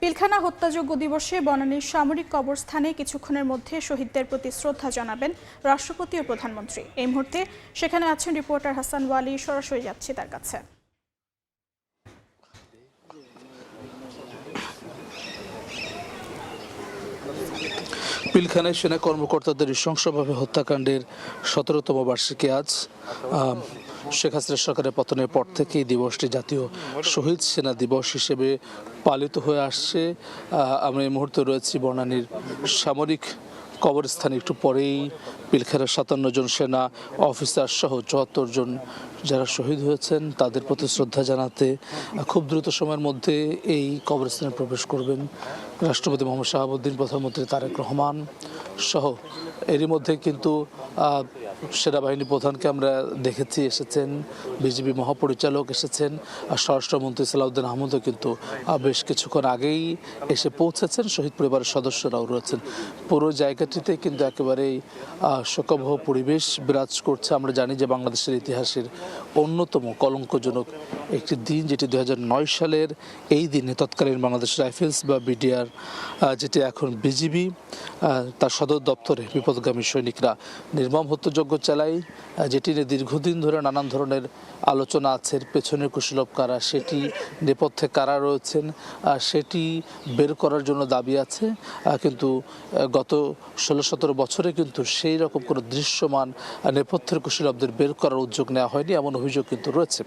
পিলখানা হত্যাযোগ্য দিবসে বনানীর সামরিক কবরস্থানে কিছুক্ষণের মধ্যে শহীদদের প্রতি শ্রদ্ধা জানাবেন রাষ্ট্রপতি ও প্রধানমন্ত্রী। এই মুহূর্তে সেখানে আছেন রিপোর্টার হাসান ওয়ালি, সরাসরি যাচ্ছি তার কাছে। পিলখানায় সেনা কর্মকর্তাদের নৃশংসভাবে হত্যাকাণ্ডের ১৭তম বার্ষিকী আজ। শেখ হাসিনা সরকারের পতনের পর থেকে এই দিবসটি জাতীয় শহীদ সেনা দিবস হিসেবে পালিত হয়ে আসছে। আমরা এই মুহূর্তে রয়েছি বনানীর সামরিক কবরস্থানে। একটু পরেই পিলখানার ৫৭ জন সেনা অফিসার সহ ৭৪ জন যারা শহীদ হয়েছেন তাদের প্রতি শ্রদ্ধা জানাতে খুব দ্রুত সময়ের মধ্যে এই কবরস্থানে প্রবেশ করবেন রাষ্ট্রপতি মোহাম্মদ শাহাবুদ্দিন, প্রধানমন্ত্রী তারেক রহমান সহ। এরই মধ্যে কিন্তু সেনাবাহিনী প্রধানকে আমরা দেখেছি, এসেছেন বিজিবি মহাপরিচালক এসেছেন, আর স্বরাষ্ট্রমন্ত্রী সালাউদ্দিন আহমদও কিন্তু বেশ কিছুক্ষণ আগেই এসে পৌঁছেছেন। শহীদ পরিবারের সদস্যরাও রয়েছেন। পুরো জায়গাটিতে কিন্তু একেবারেই শোকাবহ পরিবেশ বিরাজ করছে। আমরা জানি যে বাংলাদেশের ইতিহাসের অন্যতম কলঙ্কজনক একটি দিন, যেটি ২০০৯ সালের এই দিনে তৎকালীন বাংলাদেশ রাইফেলস বা বিডিআর, যেটি এখন বিজিবি, তার সদর দপ্তরে বিপদগামী সৈনিকরা নির্মম হত্যাযজ্ঞ চালায়, যেটি নিয়ে দীর্ঘদিন ধরে নানান ধরনের আলোচনা আছে। পেছনের কুশলভ কারা, সেটি নেপথ্যে কারা রয়েছেন, সেটি বের করার জন্য দাবি আছে। কিন্তু গত ১৬-১৭ বছরে কিন্তু সেই রকম কোনো দৃশ্যমান নেপথ্যের কুশলভদের বের করার উদ্যোগ নেওয়া হয়নি, এমন অভিযোগ কিন্তু রয়েছে।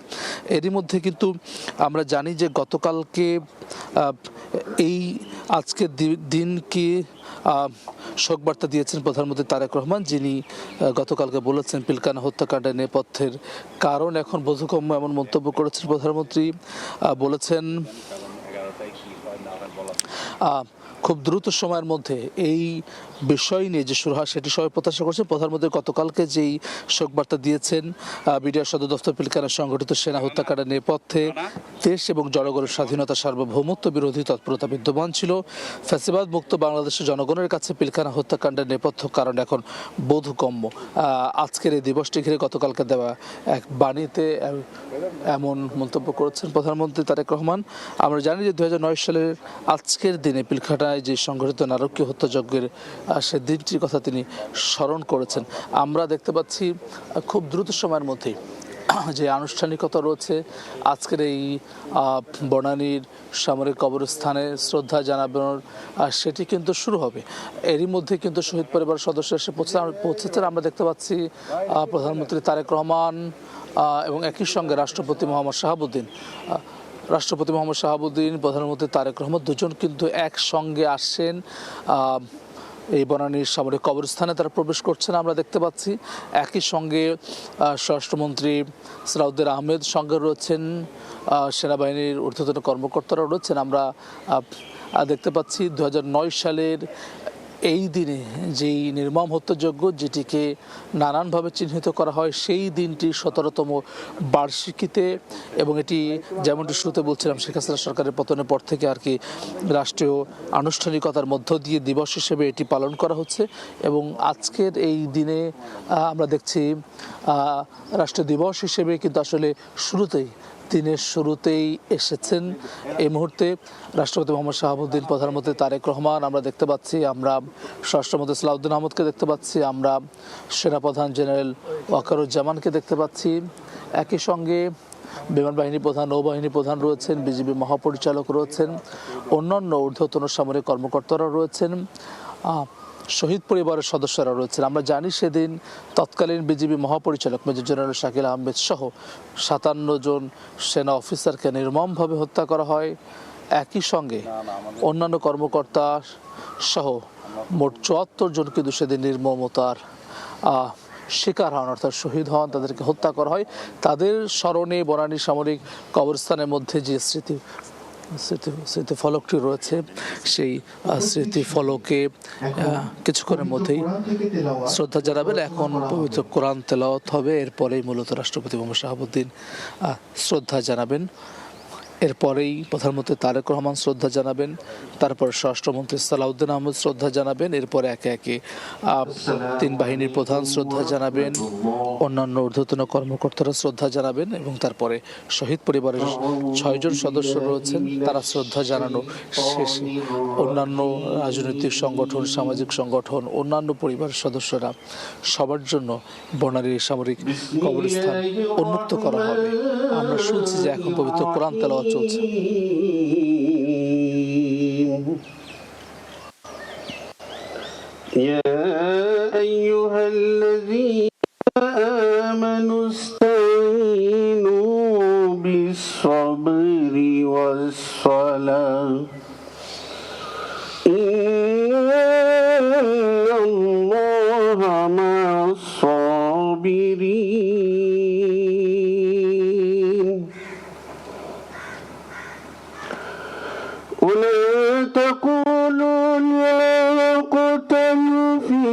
এরই মধ্যে কিন্তু আমরা জানি যে গতকালকে এই আজকের দিনকে শোকবার্তা দিয়েছেন প্রধানমন্ত্রী তারেক রহমান, যিনি গতকালকে বলেছেন পিলখানা হত্যাকাণ্ডের নেপথ্যের কারণ এখন বোধগম্য, এমন মন্তব্য করেছেন প্রধানমন্ত্রী। বলেছেন খুব দ্রুত সময়ের মধ্যে এই বিষয় নিয়ে যে শুরু হয় সেটি সবাই প্রত্যাশা করছে। প্রধানমন্ত্রী গতকালকে যেই শোকবার্তা দিয়েছেন, বিডিআর সদর দফতর পিলখানা সংগঠিত সেনা হত্যাকাণ্ডের নেপথ্যে দেশ এবং জনগণের স্বাধীনতা সার্বভৌমত্ব বিরোধী তৎপরতা বিদ্যমান ছিল। ফ্যাসিবাদ মুক্ত বাংলাদেশের জনগণের কাছে পিলখানা হত্যাকাণ্ডের নেপথ্য কারণ এখন বোধগম্য। আজকের এই দিবসটি ঘিরে গতকালকে দেওয়া এক বাণীতে এমন মন্তব্য করেছেন প্রধানমন্ত্রী তারেক রহমান। আমরা জানি যে ২০০৯ সালের আজকের দিনে পিলখানায় যে সংঘটিত নারকীয় হত্যাযজ্ঞের সে দিনটির কথা তিনি স্মরণ করেছেন। আমরা দেখতে পাচ্ছি খুব দ্রুত সময়ের মধ্যেই যে আনুষ্ঠানিকতা রয়েছে আজকের এই বনানীর সামরিক কবরস্থানে শ্রদ্ধা জানানোর, সেটি কিন্তু শুরু হবে। এরই মধ্যে কিন্তু শহীদ পরিবারের সদস্য এসে পৌঁছেছেন। আমরা দেখতে পাচ্ছি প্রধানমন্ত্রী তারেক রহমান এবং একই সঙ্গে রাষ্ট্রপতি মোহাম্মদ শাহাবুদ্দিন, প্রধানমন্ত্রী তারেক রহমান দুজন কিন্তু একসঙ্গে আসছেন এই বনানীর সামরিক কবরস্থানে। তারা প্রবেশ করছেন আমরা দেখতে পাচ্ছি। একই সঙ্গে স্বরাষ্ট্রমন্ত্রী সালাউদ্দিন আহমেদ সঙ্গে রয়েছেন, সেনাবাহিনীর ঊর্ধ্বতন কর্মকর্তারা রয়েছেন। আমরা দেখতে পাচ্ছি ২০০৯ সালের এই দিনে যেই নির্মম হত্যাযজ্ঞ, যেটিকে নানানভাবে চিহ্নিত করা হয়, সেই দিনটি ১৭তম বার্ষিকীতে, এবং এটি যেমনটি শুরুতে বলছিলাম শেখ হাসিনা সরকারের পতনের পর থেকে আর কি রাষ্ট্রীয় আনুষ্ঠানিকতার মধ্য দিয়ে দিবস হিসেবে এটি পালন করা হচ্ছে। এবং আজকের এই দিনে আমরা দেখছি রাষ্ট্রীয় দিবস হিসেবে কিন্তু আসলে দিনের শুরুতেই এসেছেন এই মুহূর্তে রাষ্ট্রপতি মোহাম্মদ শাহাবুদ্দিন, প্রধানমন্ত্রী তারেক রহমান। আমরা দেখতে পাচ্ছি, আমরা স্বরাষ্ট্রমন্ত্রী সালাউদ্দিন আহমদকে দেখতে পাচ্ছি, আমরা সেনাপ্রধান জেনারেল ওয়াকারুজ্জামানকে দেখতে পাচ্ছি। একই সঙ্গে বিমান বাহিনী প্রধান, নৌবাহিনী প্রধান রয়েছেন, বিজিবি মহাপরিচালক রয়েছেন, অন্যান্য ঊর্ধ্বতন সামরিক কর্মকর্তারা রয়েছেন, শহীদ পরিবারের সদস্যরা রয়েছেন। আমরা জানি সেদিন তৎকালীন বিজিবি মহাপরিচালক মেজর জেনারেল শাকিল আহমেদ সহ ৫৭ জন সেনা অফিসারকে নির্মমভাবে হত্যা করা হয়। একই সঙ্গে অন্যান্য কর্মকর্তা সহ মোট ৭৪ জন কিন্তু সেদিন নির্মমতার শিকার হন, অর্থাৎ শহীদ হন, তাদেরকে হত্যা করা হয়। তাদের স্মরণে বনানী সামরিক কবরস্থানের মধ্যে যে স্মৃতিফলকটি রয়েছে, সেই স্মৃতিফলকে কিছুক্ষণের মধ্যেই শ্রদ্ধা জানাবেন। এখন পবিত্র কোরআন তেলাওয়াত হবে, এরপরেই মূলত রাষ্ট্রপতি মোহাম্মদ শাহাবুদ্দিন শ্রদ্ধা জানাবেন। এরপরেই প্রধানমন্ত্রী তারেক রহমান শ্রদ্ধা জানাবেন, তারপর স্বরাষ্ট্রমন্ত্রী সালাউদ্দিন আহমেদ শ্রদ্ধা জানাবেন, এরপরে একে একে তিন বাহিনীর প্রধান শ্রদ্ধা জানাবেন, অন্যান্য ঊর্ধ্বতন কর্মকর্তারা শ্রদ্ধা জানাবেন এবং তারপরে শহীদ পরিবারের 6 জন সদস্য রয়েছেন, তারা শ্রদ্ধা জানানো শেষে অন্যান্য রাজনৈতিক সংগঠন, সামাজিক সংগঠন, অন্যান্য পরিবারের সদস্যরা সবার জন্য বর্ণালীর সামরিক কবরস্থান উন্মুক্ত করা হবে। আমরা শুনছি যে এখন পবিত্র কোরআন তেলাওয়াত চলছে। يا أيها الذين آمنوا استعينوا بالصبر والصلاة إن الله مع الصابرين ولا تقولوا ليقتلوا في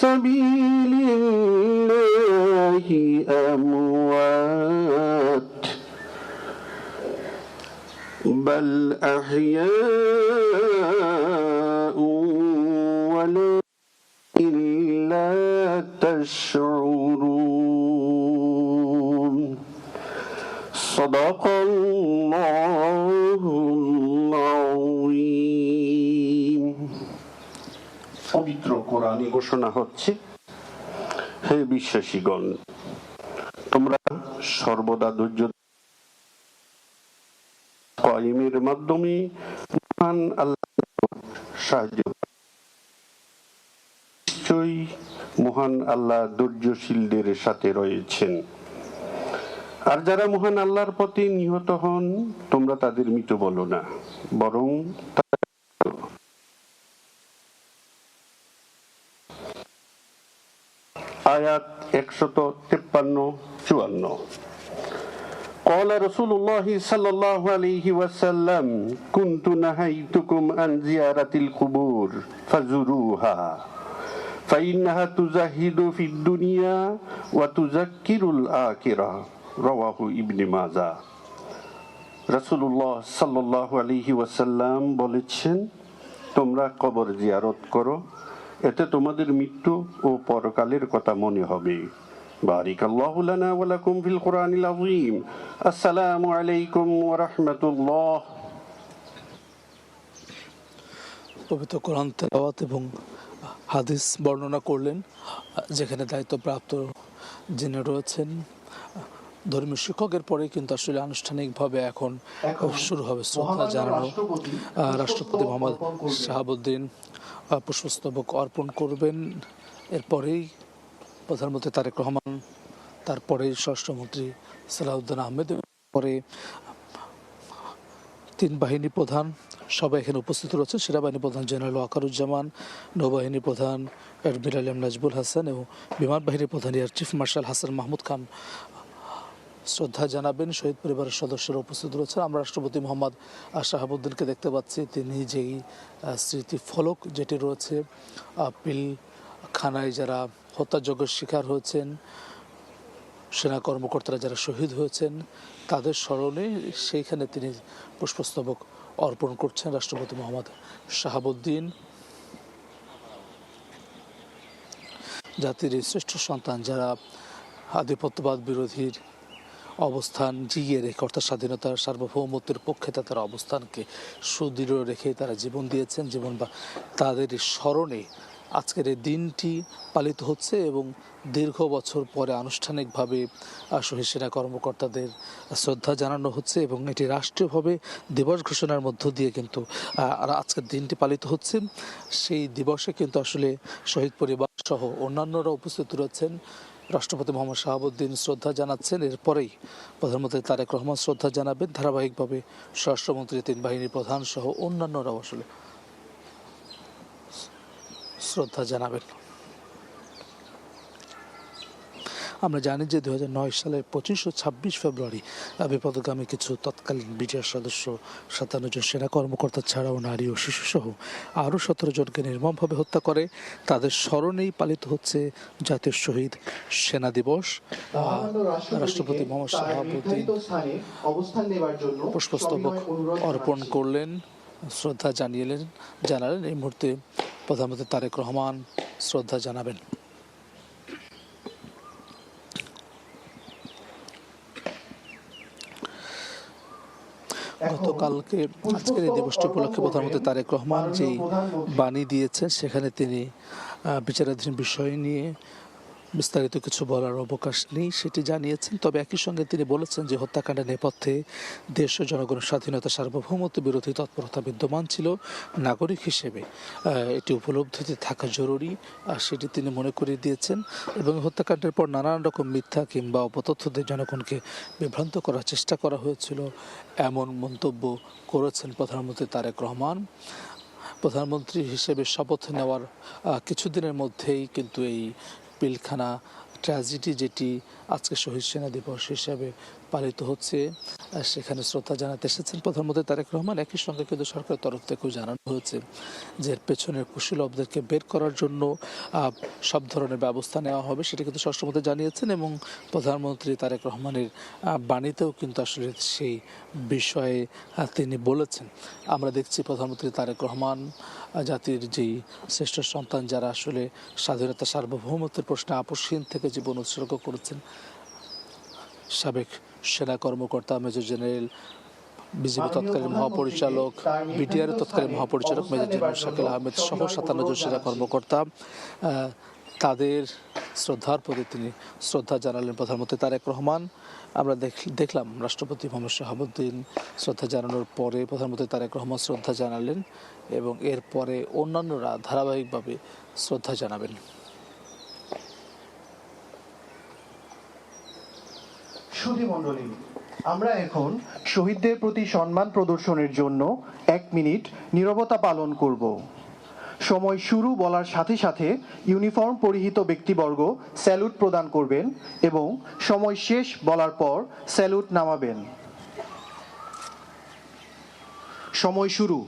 سبيل الله أموات بل أحياء ولكن لا تشعرون صدق الله العظيم পবিত্র কোরআনে ঘোষণা হচ্ছে, হে বিশ্বাসীগণ, তোমরা সর্বদা ধৈর্য কায়েমের মাধ্যমে মহান আল্লাহর সাহায্য। নিশ্চয়ই মহান আল্লাহ ধৈর্যশীলদের সাথে রয়েছেন। আর যারা মহান আল্লাহর পথে নিহত হন, তোমরা তাদের মৃত বলো না, বরং আয়াত 153-54। قال رسول الله صلى الله عليه وسلم كنت نهيتكم عن زيارة القبور فزوروها فإنها تزهد في الدنيا وتذكر الآخرة رواه ابن ماجه। রাসূলুল্লাহ সাল্লাল্লাহু আলাইহি ওয়াসাল্লাম বলেছেন, তোমরা কবর জিয়ারত করো, এতে তোমাদের মৃত্যু ও পরকালের কথা মনে হবে। বারাকাল্লাহু লানা ওয়া লাকুম ফিল কুরআনিল আযীম। আসসালামু আলাইকুম ওয়া রাহমাতুল্লাহ। পবিত্র কোরআন তেলাওয়াত এবং হাদিস বর্ণনা করলেন, যেখানে দায়িত্বপ্রাপ্ত যিনি রয়েছেন ধর্মীয় শিক্ষকের পরে কিন্তু আসলে আনুষ্ঠানিকভাবে এখন শুরু হবে শ্রদ্ধা জানানো। রাষ্ট্রপতি মোহাম্মদ শাহাবুদ্দিন পুষ্পস্তবক অর্পণ করবেন, এরপরেই প্রধানমন্ত্রী তারেক রহমান, তারপরে স্বরাষ্ট্রমন্ত্রী সালাউদ্দিন আহমেদ, পরে তিন বাহিনী প্রধান সবাই এখানে উপস্থিত রয়েছে। সেনাবাহিনী প্রধান জেনারেল ওয়াকারুজ্জামান, নৌবাহিনী প্রধান অ্যাডমিরাল এম নাজবুল হাসান এবং বিমান বাহিনী প্রধান air chief marshal Hasan Mahmud Khan শ্রদ্ধা জানাবেন। শহীদ পরিবারের সদস্যরা উপস্থিত রয়েছে। আমরা রাষ্ট্রপতি মোহাম্মদ শাহাবুদ্দিনকে দেখতে পাচ্ছি, তিনি যেই স্মৃতি ফলক যেটি রয়েছে পিলখানায় যারা হত্যাযজ্ঞের শিকার হয়েছেন, সেনা কর্মকর্তারা যারা শহীদ হয়েছেন, তাদের স্মরণে সেইখানে তিনি পুষ্পস্তবক অর্পণ করছেন রাষ্ট্রপতি মোহাম্মদ শাহাবুদ্দিন। জাতির এই শ্রেষ্ঠ সন্তান যারা আধিপত্যবাদ বিরোধীর অবস্থান জিইয়ে রেখে, অর্থাৎ স্বাধীনতার সার্বভৌমত্বের পক্ষে তাদের অবস্থানকে সুদৃঢ় রেখে তারা জীবন দিয়েছেন, জীবন বা তাদের স্মরণে আজকের এই দিনটি পালিত হচ্ছে এবং দীর্ঘ বছর পরে আনুষ্ঠানিকভাবে শহীদ সেনা কর্মকর্তাদের শ্রদ্ধা জানানো হচ্ছে এবং এটি রাষ্ট্রীয়ভাবে দিবস ঘোষণার মধ্য দিয়ে কিন্তু আজকের দিনটি পালিত হচ্ছে। সেই দিবসে কিন্তু আসলে শহীদ পরিবার সহ অন্যান্যরা উপস্থিত রয়েছেন। রাষ্ট্রপতি মোহাম্মদ শাহাবুদ্দিন শ্রদ্ধা জানাচ্ছেন, এরপরেই প্রধানমন্ত্রী তারেক রহমান শ্রদ্ধা জানাবেন, ধারাবাহিকভাবে স্বরাষ্ট্রমন্ত্রী, তিন বাহিনীর প্রধান সহ অন্যান্যরাও আসলে শ্রদ্ধা জানাবেন। আমরা জানি যে 2009 সালের 25 ও 26 ফেব্রুয়ারি বিপদগামী কিছু তৎকালীন বিটিআর সদস্য 57 জন সেনা কর্মকর্তা ছাড়াও নারী ও শিশুসহ আরও 17 জনকে নির্মমভাবে হত্যা করে। তাদের স্মরণেই পালিত হচ্ছে জাতীয় শহীদ সেনা দিবস। রাষ্ট্রপতি মোহাম্মদ শাহাবুদ্দিন পুষ্পস্তবক অর্পণ করলেন, শ্রদ্ধা জানালেন। এই মুহূর্তে প্রধানমন্ত্রী তারেক রহমান শ্রদ্ধা জানাবেন। গতকালকে আজকের এই দিবসটি উপলক্ষে প্রধানমন্ত্রী তারেক রহমান যেই বাণী দিয়েছেন সেখানে তিনি বিচারাধীন বিষয় নিয়ে বিস্তারিত কিছু বলার অবকাশ নেই সেটি জানিয়েছেন। তবে একই সঙ্গে তিনি বলেছেন যে হত্যাকাণ্ডের নেপথ্যে দেশ ও জনগণের স্বাধীনতা সার্বভৌমত্ব বিরোধী তৎপরতা বিদ্যমান ছিল। নাগরিক হিসেবে এটি উপলব্ধিতে থাকা জরুরি, আর সেটি তিনি মনে করিয়ে দিয়েছেন। এবং হত্যাকাণ্ডের পর নানান রকম মিথ্যা কিংবা অপতথ্য দিয়ে জনগণকে বিভ্রান্ত করার চেষ্টা করা হয়েছিল, এমন মন্তব্য করেছেন প্রধানমন্ত্রী তারেক রহমান। প্রধানমন্ত্রী হিসেবে শপথ নেওয়ার কিছুদিনের মধ্যেই কিন্তু এই পিলখানা ট্র্যাজেডি, যেটি আজকে শহীদ সেনা দিবস হিসাবে পালিত হচ্ছে, সেখানে শ্রদ্ধা জানাতে এসেছেন প্রধানমন্ত্রী তারেক রহমান। একই সঙ্গে কিন্তু সরকারের তরফ থেকেও জানানো হয়েছে যে এর পেছনের কুশলীদেরকে বের করার জন্য সব ধরনের ব্যবস্থা নেওয়া হবে, সেটা কিন্তু স্বরাষ্ট্রমন্ত্রী জানিয়েছেন। এবং প্রধানমন্ত্রী তারেক রহমানের বাণীতেও কিন্তু আসলে সেই বিষয়ে তিনি বলেছেন। আমরা দেখছি প্রধানমন্ত্রী তারেক রহমান জাতির যেই শ্রেষ্ঠ সন্তান, যারা আসলে স্বাধীনতা সার্বভৌমত্বের প্রশ্নে আপসহীন থেকে জীবন উৎসর্গ করেছেন, সাবেক সেনা কর্মকর্তা মেজর জেনারেল, বিজিবি তৎকালীন মহাপরিচালক, বিটিআর তৎকালীন মহাপরিচালক মেজর জেনারেল শাকিল আহমেদ সহ 57 জন সেনা কর্মকর্তা, তাদের শ্রদ্ধার প্রতি তিনি শ্রদ্ধা জানালেন প্রধানমন্ত্রী তারেক রহমান। আমরা দেখলাম রাষ্ট্রপতি মোহাম্মদ শাহাবুদ্দিন শ্রদ্ধা জানানোর পরে প্রধানমন্ত্রী তারেক রহমান শ্রদ্ধা জানালেন এবং এরপরে অন্যান্যরা ধারাবাহিকভাবে শ্রদ্ধা জানাবেন। সুধীমণ্ডলী, আমরা এখন শহীদদের প্রতি সম্মান প্রদর্শনের জন্য 1 মিনিট নীরবতা পালন করব। সময় শুরু বলার সাথে সাথে ইউনিফর্ম পরিহিত ব্যক্তিবর্গ স্যালুট প্রদান করবেন এবং সময় শেষ বলার পর স্যালুট নামাবেন। সময় শুরু।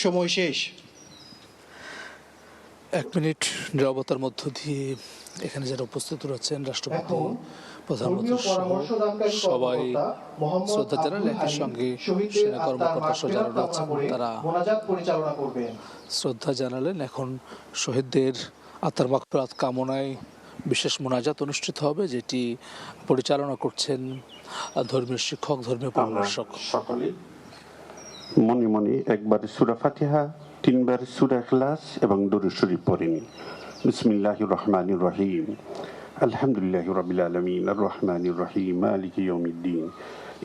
সময় শেষ। 1 মিনিট নীরবতার মধ্য দিয়ে এখানে যারা উপস্থিত রয়েছেন, রাষ্ট্রপতি, প্রধানমন্ত্রী সবাই শ্রদ্ধা জানালেন। একই সঙ্গে সেনা কর্মকর্তা সহ যারা রয়েছেন তারা শ্রদ্ধা জানালেন। এখন শহীদদের আত্মার মাগফিরাত কামনায় বিশেষ মোনাজাত অনুষ্ঠিত হবে, যেটি পরিচালনা করছেন ধর্মীয় শিক্ষক, ধর্মীয় পরামর্শক। সকলে মনে মনে একবার সূরা ফাতিহা, 3 বার সূরা ইখলাস এবং দরুদ শরীফ পড়েন। বিসমিল্লাহির রহমানির রহিম। আলহামদুলিল্লাহি রাব্বিল আলামিন, আর রহমানির রহিম, মালিকি ইয়াউমিদ্দিন।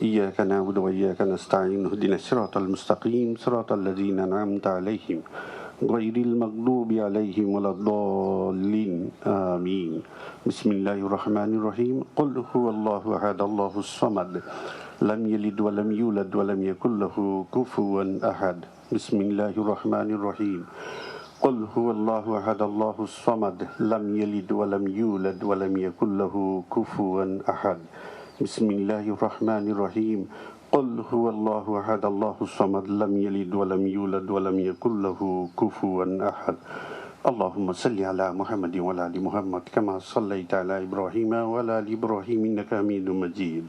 ইয়্যাকা না'বুদু ওয়া ইয়্যাকা নাস্তাঈন, ইহদিনাস সিরাতাল মুস্তাকিম, সিরাতাল্লাযীনা আন'আমতা আলাইহিম, গায়রিল মাগদুবি আলাইহিম ওয়ালাদ-দাল্লিন। আমিন। বিসমিল্লাহির রহমানির রহিম। কুল হুয়াল্লাহু আহাদ, আল্লাহুস সামাদ, লাম ইয়ালিদ ওয়া লাম ইউলাদ ওয়া লাম ইয়াকুল লাহু কুফুওয়ান আহাদ। বিসমিল্লাহির রহমানির রহিম। قل هو الله أحد الله الصمد لم يلد ولم يولد ولم يكن له كفوا أحد. بسم الله الرحمن الرحيم. قل هو الله أحد الله الصمد لم يلد ولم يولد ولم يكن له كفوا أحد. اللهم صل على محمد وعلى آل محمد كما صليت على إبراهيم وعلى آل إبراهيم إنك حميد مجيد.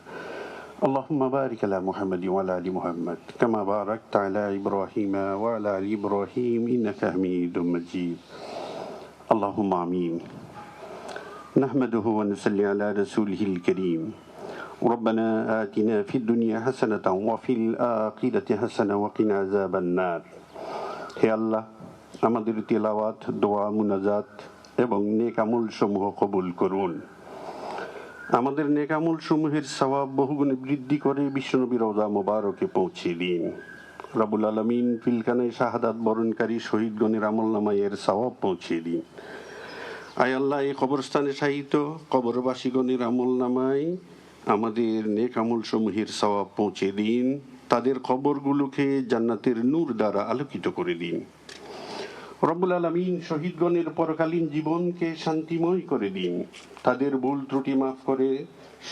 اللهم بارك على محمد وعلى آل محمد كما باركت على إبراهيم وعلى آل إبراهيم إنك حميد مجيد اللهم آمين نحمده ونصلي على رسوله الكريم ربنا آتنا في الدنيا حسنة وفي الآخرة حسنة وقنا عذاب النار হে আল্লাহ আমাদের তিলাওয়াত দোয়া মুনাজাত এবং নেক আমল সমূহ কবুল করুন আমাদের নেক আমল সমূহের সওয়াব বহুগুণে বৃদ্ধি করে বিশ্বনবী রওজা মোবারকে পৌঁছে দিন রব্বুল আলামিন পিলখানায় শাহাদাত বরণকারী শহীদগণের আমলনামায় এর সওয়াব পৌঁছে দিন আয় আল্লাহ এই কবরস্থানে শায়িত কবরবাসীগণের আমলনামায় আমাদের নেক আমল সমূহের সওয়াব পৌঁছে দিন তাদের কবরগুলোকে জান্নাতের নূর দ্বারা আলোকিত করে দিন রব্বুল আলামিন শহীদগণের পরকালীন জীবনকে শান্তিময় করে দিন তাদের ভুল ত্রুটি মাফ করে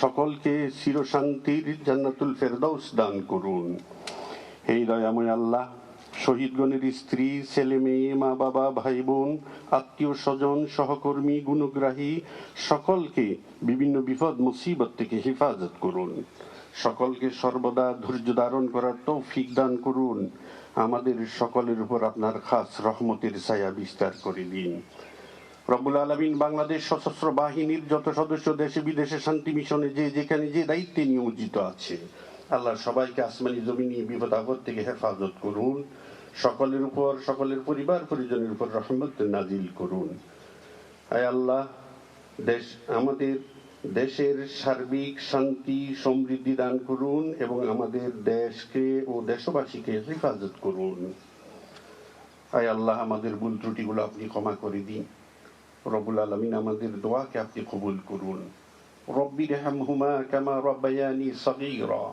সকলকে চিরশান্তির জান্নাতুল ফেরদাউস দান করুন হে দয়াময় আল্লাহ শহীদগণের স্ত্রী ছেলে মেয়ে মা বাবা ভাই বোন আত্মীয় স্বজন সহকর্মী গুণগ্রাহী সকলকে বিভিন্ন বিপদ মুসিবত থেকে হেফাজত করুন সকলকে সর্বদা ধৈর্য ধারণ করার তৌফিক দান করুন আমাদের সকলের উপর আপনার খাস রহমতের ছায়া বিস্তার করে দিন রব্বুল আলামিন বাংলাদেশ সশস্ত্র বাহিনীর যত সদস্য দেশে বিদেশে শান্তি মিশনে যে যেখানে যে দায়িত্বে নিয়োজিত আছে আল্লাহ সবাইকে আসমানি জমিনি বিপদ আপদ থেকে হেফাজত করুন সকলের উপর সকলের পরিবার পরিজনের উপর রহমত নাজিল করুন আয় আল্লাহ দেশ আমাদের দেশের সার্বিক শান্তি সমৃদ্ধি দান করুন এবং আমাদের দেশকে ও দেশবাসীকে হেফাজত করুন আয় আল্লাহ আমাদের ভুল ত্রুটিগুলো আপনি ক্ষমা করে দিন রব্বুল আলামিন আমাদের দোয়াকে আপনি কবুল করুন রব্বি রহমহুমা কামা রব্বায়ানি সগীরা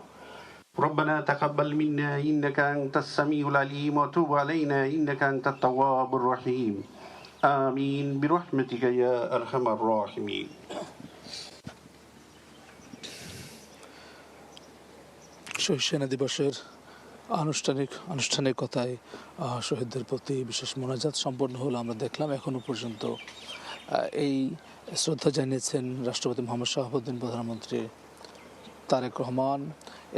ربنا تقبل منا إنك أنت السميع العليم وتب علينا إنك أنت التواب الرحيم آمين برحمتك يا أرحم الراحمين শহীদ সেনা দিবসের আনুষ্ঠানিকতায় শহীদদের প্রতি বিশেষ মোনাজাত সম্পন্ন হলো আমরা দেখলাম এখনো পর্যন্ত এই শ্রদ্ধা জানিয়েছেন রাষ্ট্রপতি মোহাম্মদ শাহাবুদ্দিন প্রধানমন্ত্রী তারেক রহমান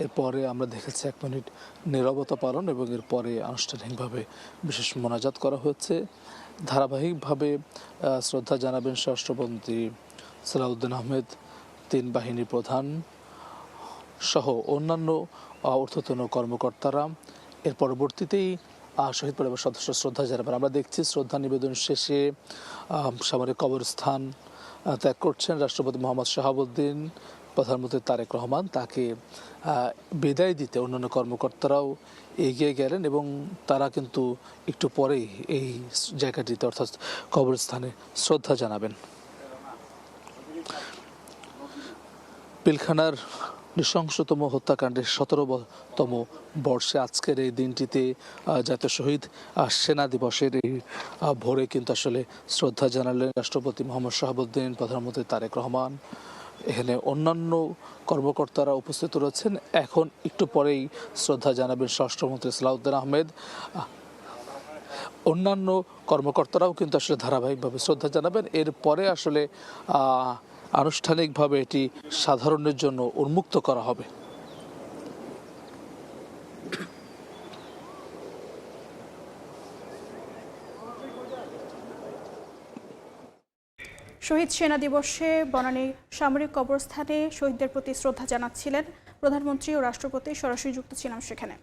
এরপরে আমরা দেখেছি 1 মিনিট নীরবতা পালন এবং এরপরে আনুষ্ঠানিকভাবে বিশেষ মোনাজাত করা হয়েছে ধারাবাহিকভাবে শ্রদ্ধা জানাবেন স্বরাষ্ট্রমন্ত্রী সালাউদ্দিন আহমেদ 3 বাহিনীর প্রধান সহ অন্যান্য ঊর্ধ্বতন কর্মকর্তারা এর পরবর্তীতেই শহীদ পরিবার সদস্য শ্রদ্ধা জানাবেন আমরা দেখছি শ্রদ্ধা নিবেদন শেষে সামরিক কবরস্থান ত্যাগ করছেন রাষ্ট্রপতি মোহাম্মদ শাহাবুদ্দিন প্রধানমন্ত্রী তারেক রহমান তাকে বিদায় দিতে অন্যান্য কর্মকর্তারাও এগিয়ে গেলেন এবং তারা কিন্তু একটু পরেই এই জায়গাটিতে অর্থাৎ কবরস্থানে শ্রদ্ধা জানাবেন পিলখানার নৃশংসতম হত্যাকাণ্ডের 17তম বর্ষে আজকের এই দিনটিতে জাতীয় শহীদ সেনা দিবসের এই ভোরে কিন্তু আসলে শ্রদ্ধা জানালেন রাষ্ট্রপতি মোহাম্মদ শাহাবুদ্দিন প্রধানমন্ত্রী তারেক রহমান এখানে অন্যান্য কর্মকর্তারা উপস্থিত রয়েছেন এখন একটু পরেই শ্রদ্ধা জানাবেন স্বরাষ্ট্রমন্ত্রী সালাউদ্দিন আহমেদ অন্যান্য কর্মকর্তারাও কিন্তু আসলে ধারাবাহিকভাবে শ্রদ্ধা জানাবেন এরপরে আসলে আনুষ্ঠানিকভাবে এটি সাধারণের জন্য উন্মুক্ত করা হবে শহীদ সেনা দিবসে বনানী সামরিক কবরস্থানে শহীদদের প্রতি শ্রদ্ধা জানাচ্ছিলেন প্রধানমন্ত্রী ও রাষ্ট্রপতি সরাসরি যুক্ত ছিলাম সেখানে